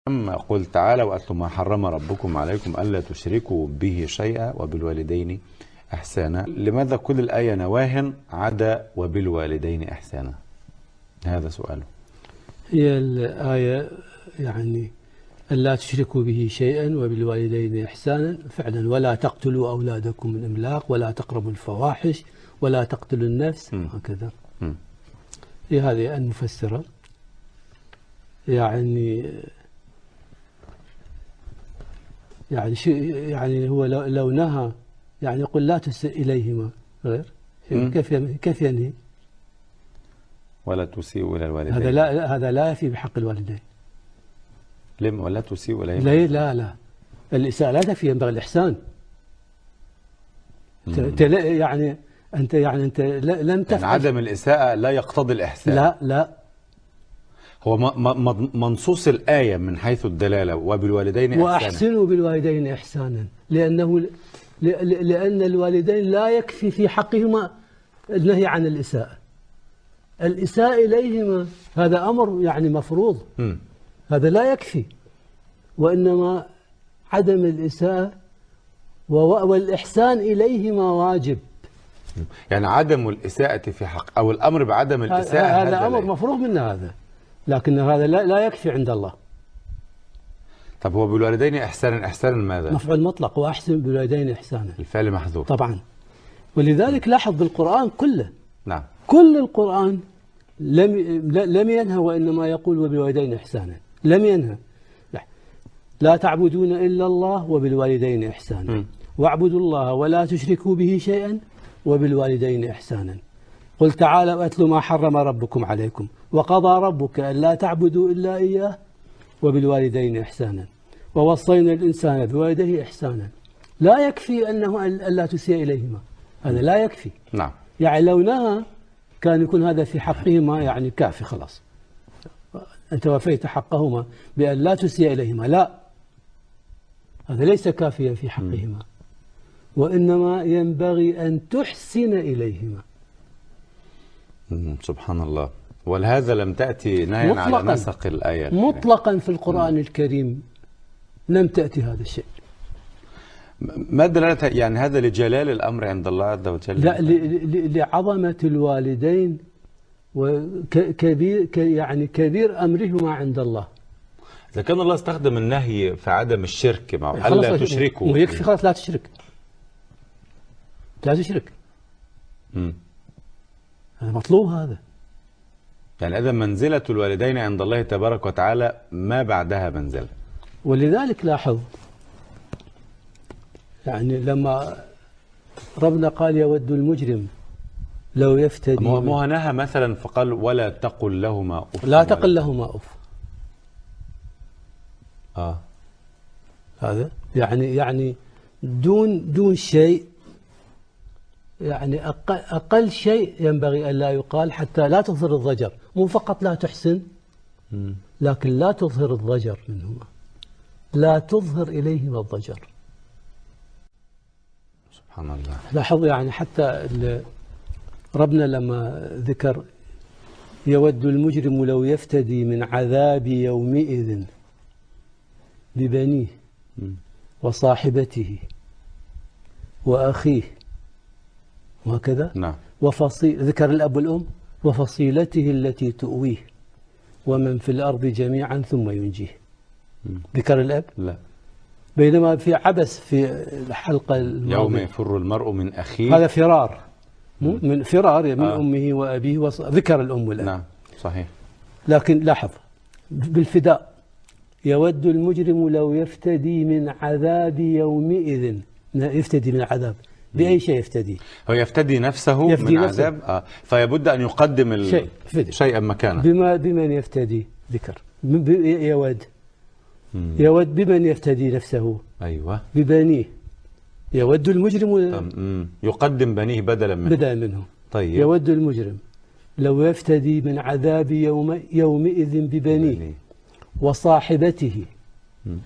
أما قل تعالى وأتلوا ما حرم ربكم عليكم ألا تشركوا به شيئا وبالوالدين إحسانا. لماذا كل الآية نواهٍ عدا وبالوالدين إحسانا؟ هذا سؤاله. هي الآية يعني ألا تشركوا به شيئا وبالوالدين إحسانا فعلا، ولا تقتلوا أولادكم من إملاق، ولا تقربوا الفواحش، ولا تقتلوا النفس هكذا. هي هذه المفسرة. يعني هو لو نهى يعني يقول لا تسئ إليهما غير كيف ينهي؟ ولا تسيء إلى الوالدين. هذا لا يفي بحق الوالدين. لما ولا تسيء إليهما؟ لا الإساءة لا تفي، ينبغي الإحسان. أنت لم تفعل. يعني عدم الإساءة لا يقتضي الإحسان. لا هو منصوص الآية من حيث الدلالة وبالوالدين إحسانا. وأحسنوا بالوالدين إحسانا، لأن الوالدين لا يكفي في حقهما النهي عن الإساءة. الإساءة إليهما هذا أمر يعني مفروض. هذا لا يكفي، وإنما عدم الإساءة والإحسان إليهما واجب. يعني عدم الإساءة في حق أو الأمر بعدم الإساءة هذا أمر مفروغ منه هذا، لكن هذا لا يكفي عند الله. طب هو بالوالدين إحسانا ماذا؟ مفعول مطلق، وأحسن بالوالدين إحسانا. الفعل محذوف طبعا. ولذلك لاحظ القرآن كله. نعم. كل القرآن لم ينهى، وإنما يقول وبالوالدين إحسانا. لم ينهى. لا تعبدون إلا الله وبالوالدين إحسانا، واعبدوا الله ولا تشركوا به شيئا وبالوالدين إحسانا. قل تعالى واتلوا ما حرم ربكم عليكم وقضى ربك ألا تعبدوا إلا إياه وبالوالدين إحسانا ووصينا الإنسان بوالديه إحسانا. لا يكفي أنه ألا تسيء إليهما، هذا لا يكفي. نعم. يعني لو نهى كان يكون هذا في حقهما يعني كافي خلاص، أنت وفيت حقهما بأن لا تسيء إليهما. لا، هذا ليس كافيا في حقهما، وإنما ينبغي أن تحسن إليهما. سبحان الله. ولهذا لم تأتي نهيا على نسق الآية مطلقا في القرآن الكريم لم تأتي هذا الشيء. ما دلالة يعني هذا لجلال الأمر عند الله عز وجل؟ لا، لعظمة الوالدين وكبير يعني كبير أمرهما عند الله. إذا كان الله استخدم النهي في عدم الشرك معه ألا تشركوا، ويكفي خلاص لا تشرك. هذا مطلوب. هذا يعني إذا منزلة الوالدين عند الله تبارك وتعالى ما بعدها منزلة. ولذلك لاحظ يعني لما ربنا قال يود المجرم لو يفتدي. مو نهى مثلا فقال ولا تقل لهما أف. لا تقل لهما أف. هذا يعني دون شيء، يعني أقل شيء ينبغي أن لا يقال حتى لا تظهر الضجر. مو فقط لا تحسن، لكن لا تظهر الضجر منهما، لا تظهر إليهما الضجر. سبحان الله. لاحظ يعني حتى ربنا لما ذكر يود المجرم لو يفتدي من عذاب يومئذ ببنيه وصاحبته وأخيه وهكذا. نعم. ذكر الأب والأم وفصيلته التي تؤويه ومن في الأرض جميعا ثم ينجيه. ذكر الأب؟ لا. بينما في عبس في الحلقة الماضية يوم يفر المرء من أخيه، هذا فرار من فرار من أمه وأبيه ذكر الأم والأب. نعم صحيح. لكن لاحظ بالفداء يود المجرم لو يفتدي من عذاب يومئذ. يفتدي من العذاب بأي شيء يفتدي؟ هو يفتدي نفسه من عذاب. فيبد أن يقدم شيئا مكانه. بمن يفتدي؟ ذكر يود بمن يفتدي نفسه؟ أيوة، ببنيه. يود المجرم يقدم بنيه بدلا منه. طيب. يود المجرم لو يفتدي من عذاب يومئذ ببنيه وصاحبته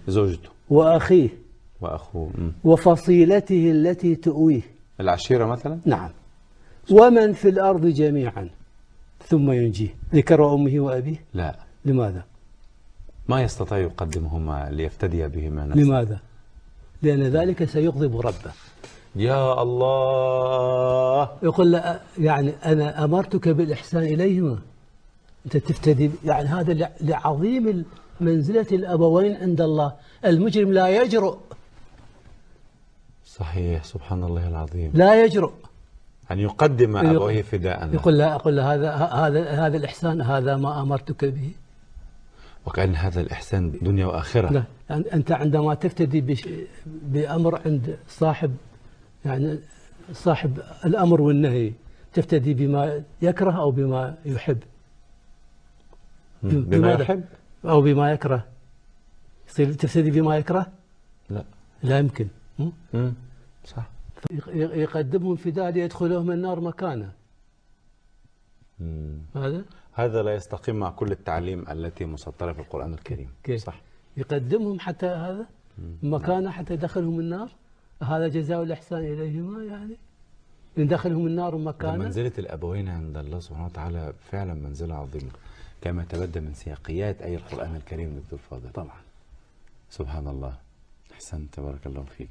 زوجته وأخيه وأخوه وفصيلته التي تؤويه، العشيرة مثلا. نعم. ومن في الأرض جميعا ثم ينجيه. ذكر أمه وأبيه؟ لا. لماذا؟ ما يستطيع يقدمهما ليفتدي بهما نفسه. لماذا؟ لأن ذلك سيغضب ربه. يا الله. يقول لا يعني أنا أمرتك بالإحسان إليهما، أنت تفتدي، يعني هذا لعظيم منزلة الأبوين عند الله. المجرم لا يجرؤ. صحيح، سبحان الله العظيم. لا يجرؤ أن يقدم أبويه فداء. يقول لا، أقول له هذا الإحسان، هذا ما أمرتك به. وكأن هذا الإحسان دنيا وآخرة. لا، أنت عندما تفتدي بأمر عند صاحب، يعني صاحب الأمر والنهي، تفتدي بما يكره أو بما يحب. بما يحب أو بما يكره. يصير تفتدي بما يكره؟ لا، لا يمكن. صح. يقدمهم فداء ليدخلهم النار مكانه. هذا لا يستقيم مع كل التعليم التي مسطرة في القرآن الكريم. كيف؟ صح. يقدمهم حتى هذا مكانه حتى يدخلهم النار. هذا جزاء الإحسان إليهما، يعني يدخلهم النار مكانه. منزلة الأبوين عند الله سبحانه وتعالى فعلا منزلة عظيمة، كما تبدى من سياقيات أي القرآن الكريم دكتور فاضل. طبعا. سبحان الله. أحسنت، بارك الله فيك.